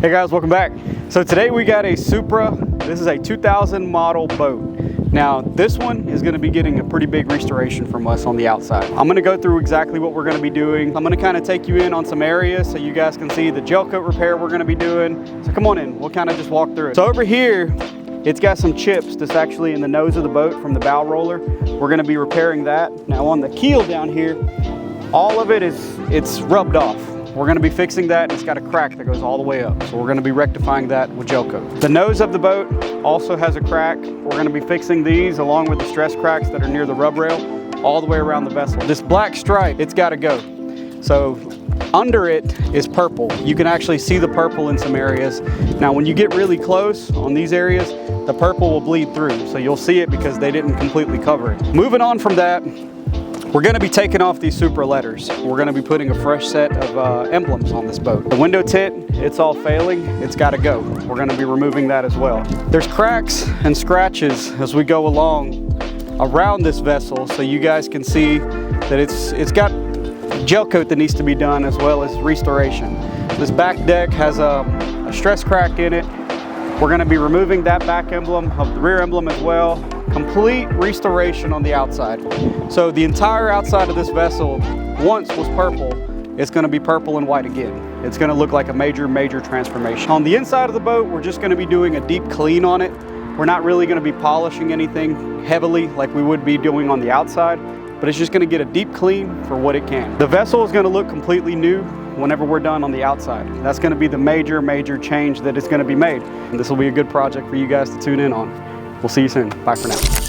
Hey guys, welcome back. So today we got a Supra. This is a 2000 model boat. Now this one is going to be getting a pretty big restoration from us on the outside. I'm going to go through exactly what we're going to be doing. I'm going to kind of take you in on some areas so you guys can see the gel coat repair we're going to be doing. So come on in, we'll kind of just walk through it. So over here, it's got some chips that's actually in the nose of the boat from the bow roller. We're going to be repairing that. Now on the keel down here, all of it's rubbed off. We're going to be fixing that, and it's got a crack that goes all the way up. So we're going to be rectifying that with gel coat. The nose of the boat also has a crack. We're going to be fixing these along with the stress cracks that are near the rub rail all the way around the vessel. This black stripe, it's got to go. So under it is purple. You can actually see the purple in some areas. Now when you get really close on these areas, the purple will bleed through. So you'll see it because they didn't completely cover it. Moving on from that, we're going to be taking off these Supra letters. We're going to be putting a fresh set of emblems on this boat. The window tint, it's all failing. It's got to go. We're going to be removing that as well. There's cracks and scratches as we go along around this vessel, so you guys can see that it's got gel coat that needs to be done as well as restoration. This back deck has a stress crack in it. We're going to be removing that back emblem of the rear emblem as well. Complete restoration on the outside. So the entire outside of this vessel once was purple. It's going to be purple and white again. It's going to look like a major transformation. On the inside of the boat, we're just going to be doing a deep clean on it. We're not really going to be polishing anything heavily like we would be doing on the outside, but it's just going to get a deep clean for what it can. The vessel is going to look completely new whenever we're done on the outside. That's going to be the major change that is going to be made. And this will be a good project for you guys to tune in on. We'll see you soon. Bye for now.